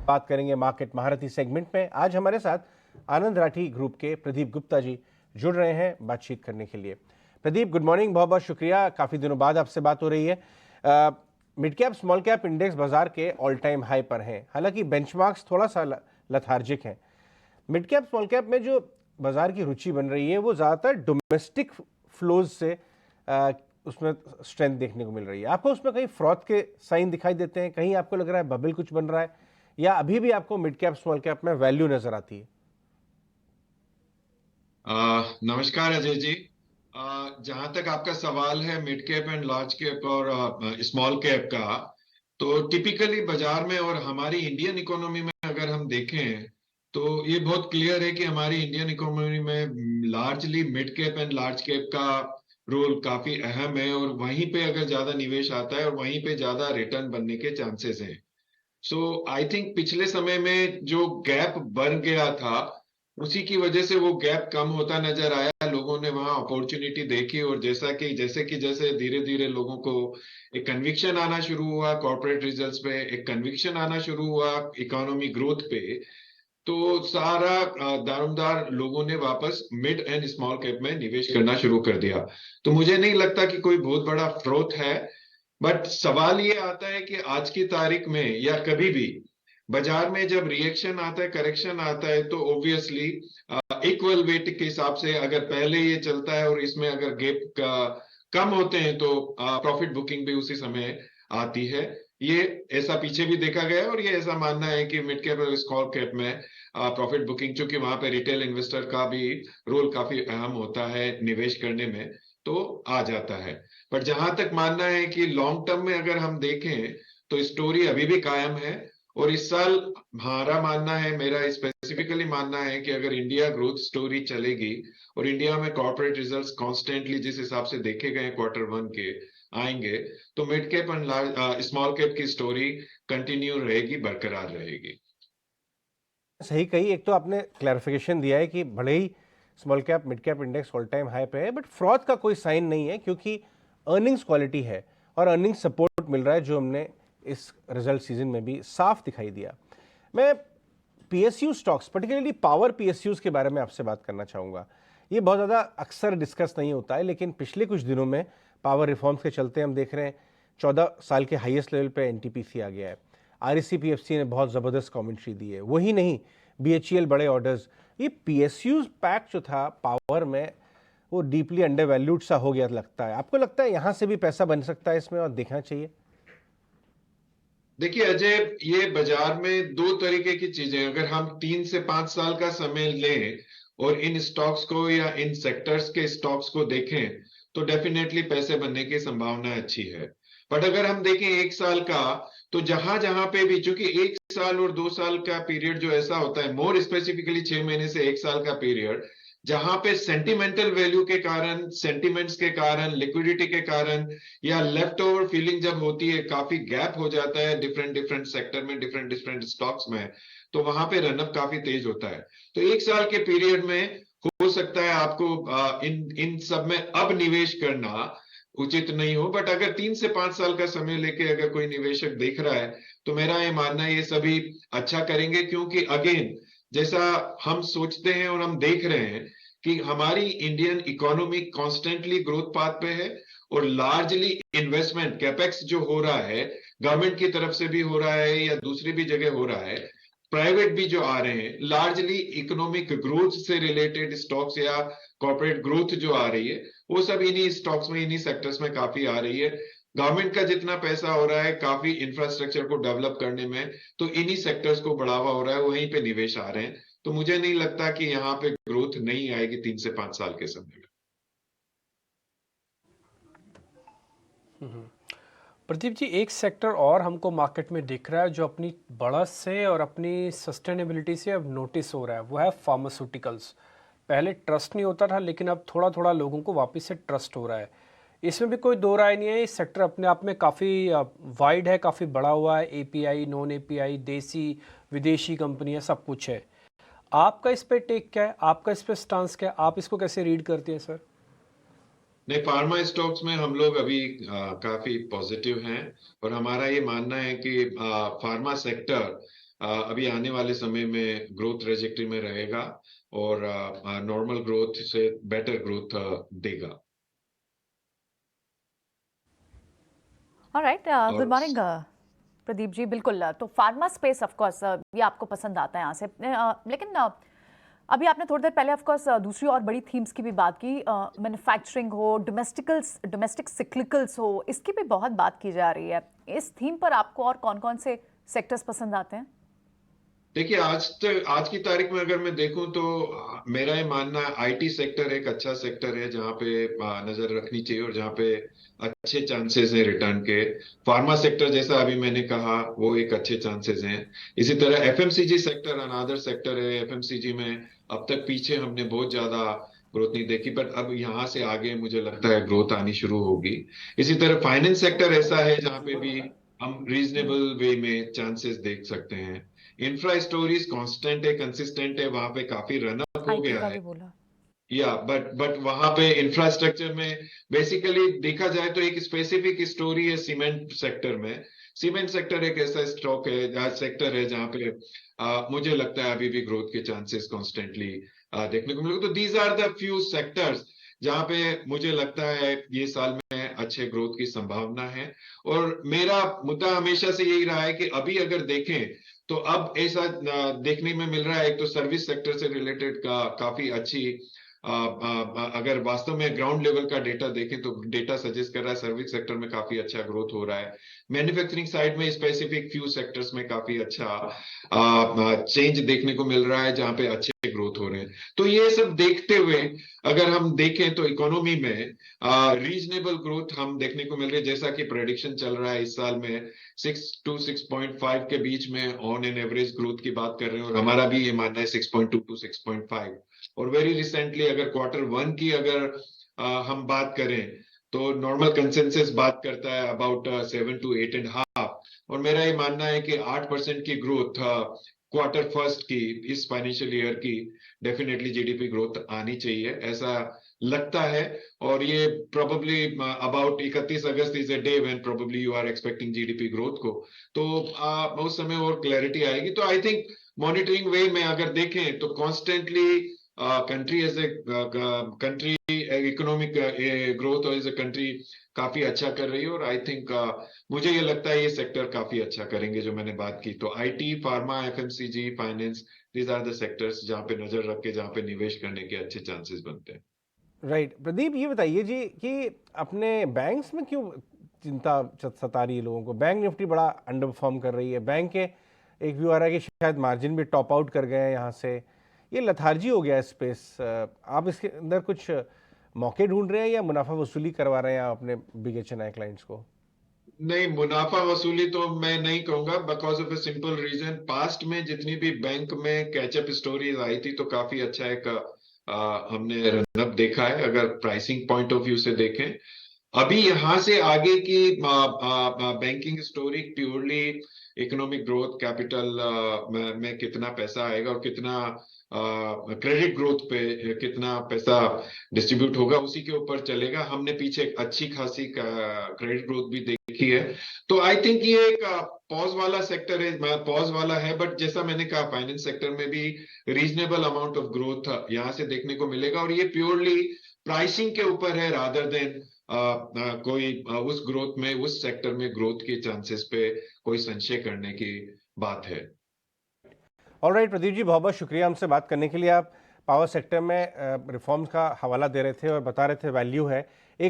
बात करेंगे मार्केट महारथी सेगमेंट में। आज हमारे साथ आनंद राठी ग्रुप के प्रदीप गुप्ता जी जुड़ रहे हैं बातचीत करने के लिए। प्रदीप, गुड मॉर्निंग, बहुत बहुत शुक्रिया, काफ़ी दिनों बाद आपसे बात हो रही है। Mid cap small cap index बाजार के ऑल टाइम हाई पर हैं, हालांकि बेंचमार्क्स थोड़ा सा लथार्जिक हैं। मिड कैप स्मॉल कैप में जो बाजार की रुचि बन रही है वो ज़्यादातर डोमेस्टिक फ्लोज से उसमें स्ट्रेंथ देखने को मिल रही है। आपको उसमें कहीं फ्रॉड के साइन दिखाई देते हैं? कहीं आपको लग रहा है बबल कुछ बन रहा है, या अभी भी आपको मिड कैप स्मॉल कैप में वैल्यू नजर आती है? नमस्कार अजय जी। जहां तक आपका सवाल है mid cap and large cap और स्मॉल कैप का, तो टिपिकली बाजार में और हमारी इंडियन इकोनॉमी में अगर हम देखें तो ये बहुत क्लियर है कि हमारी इंडियन इकोनॉमी में largely mid cap and large cap का रोल काफी अहम है, और वहीं पे अगर ज्यादा निवेश आता है और वहीं पे ज्यादा रिटर्न बनने के चांसेस हैं। सो आई थिंक पिछले समय में जो गैप बन गया था उसी की वजह से वो गैप कम होता नजर आया। लोगों ने वहां अपॉर्चुनिटी देखी, और जैसे धीरे धीरे लोगों को एक कन्विक्शन आना शुरू हुआ कॉर्पोरेट रिजल्ट्स पे, एक कन्विक्शन आना शुरू हुआ इकोनॉमी ग्रोथ पे, तो सारा दारोमदार लोगों ने वापस मिड एंड स्मॉल कैप में निवेश करना शुरू कर दिया। तो मुझे नहीं लगता कि कोई बहुत बड़ा फ्रोथ है। बट सवाल ये आता है कि आज की तारीख में या कभी भी बाजार में जब रिएक्शन आता है, करेक्शन आता है, तो ऑब्वियसली इक्वल वेट के हिसाब से अगर पहले ये चलता है और इसमें अगर गैप का कम होते हैं तो प्रॉफिट बुकिंग भी उसी समय आती है। ये ऐसा पीछे भी देखा गया है, और ये ऐसा मानना है कि मिड कैप और स्मॉल कैप में प्रॉफिट बुकिंग, चूंकि वहां पे रिटेल इन्वेस्टर का भी रोल काफी अहम होता है निवेश करने में, तो आ जाता है। पर जहां तक मानना है कि लॉन्ग टर्म में अगर हम देखें तो स्टोरी अभी भी कायम है। और इस साल हमारा मानना है, मेरा स्पेसिफिकली मानना है कि अगर इंडिया ग्रोथ स्टोरी चलेगी और इंडिया में कॉर्पोरेट रिजल्ट्स कॉन्स्टेंटली जिस हिसाब से देखे गए Q1 के आएंगे, तो mid cap and small cap की स्टोरी कंटिन्यू रहेगी, बरकरार रहेगी। सही कही। एक तो आपने क्लैरिफिकेशन दिया है कि भले ही small cap mid cap index all time high पे है, बट फ्रॉड का कोई साइन नहीं है, क्योंकि अर्निंग्स क्वालिटी है और अर्निंग्स सपोर्ट मिल रहा है, जो हमने इस रिजल्ट सीजन में भी साफ दिखाई दिया। मैं PSU stocks, particularly power PSUs के बारे में आपसे बात करना चाहूँगा। ये बहुत ज़्यादा अक्सर डिस्कस नहीं होता है, लेकिन पिछले कुछ दिनों में पावर रिफॉर्म्स के चलते हम देख रहे हैं 14 साल के हाईएस्ट लेवल पे एनटीपीसी आ गया है। आरईसी ने बहुत ज़बरदस्त कमेंट्री दी है। वही नहीं, बीएचईएल बड़े ऑर्डर्स। ये पीएसयूज पैक जो था पावर में, वो डीपली अंडर वैल्यूड सा हो गया लगता है। आपको लगता है यहाँ से भी पैसा बन सकता है इसमें और देखना चाहिए? देखिए अजय, ये बाजार में दो तरीके की चीजें, अगर हम 3 से 5 साल का समय लें और इन स्टॉक्स को या इन सेक्टर्स के स्टॉक्स को देखें, तो डेफिनेटली पैसे बनने की संभावना अच्छी है। बट अगर हम देखें 1 साल का, तो जहां जहां पे भी, चूंकि 1 साल और 2 साल का पीरियड जो ऐसा होता है, मोर स्पेसिफिकली 6 महीने से 1 साल का पीरियड, जहां पे सेंटिमेंटल वैल्यू के कारण, सेंटिमेंट्स के कारण, लिक्विडिटी के कारण, या लेफ्ट ओवर फीलिंग जब होती है, काफी गैप हो जाता है डिफरेंट डिफरेंट सेक्टर में, डिफरेंट डिफरेंट स्टॉक्स में, तो वहां पे रनअप काफी तेज होता है। तो 1 साल के पीरियड में हो सकता है आपको इन इन सब में अब निवेश करना उचित नहीं हो। बट अगर 3 से 5 साल का समय लेके अगर कोई निवेशक देख रहा है, तो मेरा ये मानना है ये सभी अच्छा करेंगे, क्योंकि अगेन जैसा हम सोचते हैं और हम देख रहे हैं कि हमारी Indian economy constantly growth path पे है, और लार्जली इन्वेस्टमेंट कैपेक्स जो हो रहा है, गवर्नमेंट की तरफ से भी हो रहा है या दूसरी भी जगह हो रहा है, प्राइवेट भी जो आ रहे हैं, लार्जली इकोनॉमिक ग्रोथ से रिलेटेड स्टॉक्स या कॉर्पोरेट ग्रोथ जो आ रही है, वो सब इन्हीं स्टॉक्स में, इन्हीं सेक्टर्स में काफी आ रही है। गवर्नमेंट का जितना पैसा हो रहा है काफी इंफ्रास्ट्रक्चर को डेवलप करने में, तो इन्हीं सेक्टर्स को बढ़ावा हो रहा है, वहीं पे निवेश आ रहे हैं। तो मुझे नहीं लगता कि यहाँ पे ग्रोथ नहीं आएगी 3 से 5 साल के समय में। प्रदीप जी, एक सेक्टर और हमको मार्केट में दिख रहा है जो अपनी बढ़त से और अपनी सस्टेनेबिलिटी से अब नोटिस हो रहा है, वो है फार्मास्यूटिकल्स। पहले ट्रस्ट नहीं होता था, लेकिन अब थोड़ा थोड़ा लोगों को वापस से ट्रस्ट हो रहा है। इसमें भी कोई दो राय नहीं है, इस सेक्टर अपने आप में काफ़ी वाइड है, काफ़ी बड़ा हुआ है। एपीआई, नॉन एपीआई, देसी विदेशी कंपनियां, सब कुछ है। आपका इस पे टेक क्या है, आपका इस पे स्टांस क्या है, आप इसको कैसे रीड करते हैं सर? नहीं, फार्मा स्टॉक्स में हम लोग अभी काफी पॉजिटिव हैं, और हमारा ये मानना है कि फार्मा सेक्टर अभी आने वाले समय में ग्रोथ ट्रेजेक्टरी में रहेगा और नॉर्मल ग्रोथ से बेटर ग्रोथ देगा। ऑलराइट, और गुड मॉर्निंग प्रदीप जी। बिल्कुल, तो फार्मा स्पेस ऑफ कोर्स ये आपको पसंद आता है यहाँ से, लेकिन अभी आपने थोड़ी देर पहले ऑफ कोर्स दूसरी और बड़ी थीम्स की भी बात की, मैन्युफैक्चरिंग हो, डोमेस्टिक सिक्लिकल्स हो, इसकी भी बहुत बात की जा रही है। इस थीम पर आपको और कौन कौन से सेक्टर्स पसंद आते हैं? देखिए, आज की तारीख में अगर मैं देखूं तो मेरा ये मानना है आईटी सेक्टर एक अच्छा सेक्टर है जहां पे नजर रखनी चाहिए और जहां पे अच्छे चांसेस हैं रिटर्न के। फार्मा सेक्टर जैसा अभी मैंने कहा वो एक अच्छे चांसेस हैं। इसी तरह एफएमसीजी सेक्टर अनादर सेक्टर है। एफएमसीजी में अब तक पीछे हमने बहुत ज्यादा ग्रोथ नहीं देखी, बट अब यहाँ से आगे मुझे लगता है ग्रोथ आनी शुरू होगी। इसी तरह फाइनेंस सेक्टर ऐसा है जहाँ पे भी हम रीजनेबल वे में चांसेस देख सकते हैं। इंफ्रा स्टोरीज कांस्टेंट है, कंसिस्टेंट है, वहां पे काफी रनअप हो आईटी गया का है। भी बोला। या बट वहां पे इंफ्रास्ट्रक्चर में बेसिकली देखा जाए तो एक स्पेसिफिक स्टोरी है सीमेंट सेक्टर में। सीमेंट सेक्टर एक ऐसा स्टॉक है, सेक्टर है जहां पे मुझे लगता है अभी भी ग्रोथ के चांसेस कॉन्स्टेंटली देखने को मिलेगा। तो these are the few sectors जहां पे मुझे लगता है ये साल में अच्छे ग्रोथ की संभावना है। और मेरा मुद्दा हमेशा से यही रहा है कि अभी अगर देखें तो अब ऐसा देखने में मिल रहा है, एक तो सर्विस सेक्टर से रिलेटेड काफी अच्छी अगर वास्तव में ग्राउंड लेवल का डेटा देखें तो डेटा सजेस्ट कर रहा है सर्विस सेक्टर में काफी अच्छा ग्रोथ हो रहा है। मैन्युफैक्चरिंग साइड में स्पेसिफिक फ्यू सेक्टर्स में काफी अच्छा चेंज देखने को मिल रहा है जहां पे अच्छे ग्रोथ हो रहे हैं। तो ये सब देखते हुए अगर हम देखें तो इकोनॉमी में रीजनेबल ग्रोथ हम देखने को मिल रही है। जैसा कि प्रेडिक्शन चल रहा है इस साल में 6 to 6.5 के बीच में ऑन एन एवरेज ग्रोथ की बात कर रहे हैं और हमारा भी ये मानना है 6.2 to 6.5। और वेरी रिसेंटली अगर Q1 की अगर हम बात करें तो नॉर्मल कंसेंसस बात करता है अबाउट 7 to 8.5। और मेरा ये मानना है कि 8% की ग्रोथ Q1 की इस फाइनेंशियल ईयर की डेफिनेटली जीडीपी ग्रोथ आनी चाहिए ऐसा लगता है। और ये probably about 31 August is a day when probably you are expecting GDP growth को। तो उस समय और क्लैरिटी आएगी। तो आई थिंक मॉनिटरिंग वे में अगर देखें तो constantly country as a country economic growth और एज ए कंट्री काफी अच्छा कर रही है। और आई थिंक मुझे ये लगता है ये सेक्टर काफी अच्छा करेंगे जो मैंने बात की। तो IT, pharma, FMCG, finance, these are the sectors जहां पे नजर रख के जहां पे निवेश करने के अच्छे चांसेस बनते हैं। राइट प्रदीप, ये बताइए जी कि अपने बैंक्स में क्यों चिंता सता रही है लोगों को? बैंक निफ्टी बड़ा अंडर परफॉर्म कर रही है। बैंक के एक व्यू आ रहा है कि शायद मार्जिन भी टॉप आउट कर गए हैं यहाँ से। ये लथार्जी हो गया है स्पेस। आप इसके अंदर कुछ मौके ढूंढ रहे हैं या मुनाफा वसूली करवा रहे हैं आप अपने बिग एचएनआई क्लाइंट्स को? नहीं, मुनाफा वसूली तो मैं नहीं कहूंगा because of a simple reason. Past में जितनी भी बैंक में कैचअप स्टोरीज आई थी तो काफी अच्छा एक हमने रनअप देखा है अगर प्राइसिंग पॉइंट ऑफ व्यू से देखें। अभी यहां से आगे की banking story purely economic growth, capital में कितना पैसा आएगा और कितना क्रेडिट ग्रोथ पे कितना पैसा डिस्ट्रीब्यूट होगा उसी के ऊपर चलेगा। हमने पीछे अच्छी खासी क्रेडिट ग्रोथ भी देखी है। तो आई थिंक ये एक पॉज वाला सेक्टर है, पॉज वाला है। बट जैसा मैंने कहा फाइनेंस सेक्टर में भी रीजनेबल अमाउंट ऑफ ग्रोथ यहाँ से देखने को मिलेगा और ये प्योरली प्राइसिंग के ऊपर है रादर देन कोई उस ग्रोथ में, उस सेक्टर में ग्रोथ के चांसेस पे कोई संशय करने की बात है। ऑलराइट प्रदीप जी, बहुत बहुत शुक्रिया हमसे बात करने के लिए। आप पावर सेक्टर में रिफॉर्म्स का हवाला दे रहे थे और बता रहे थे वैल्यू है। एक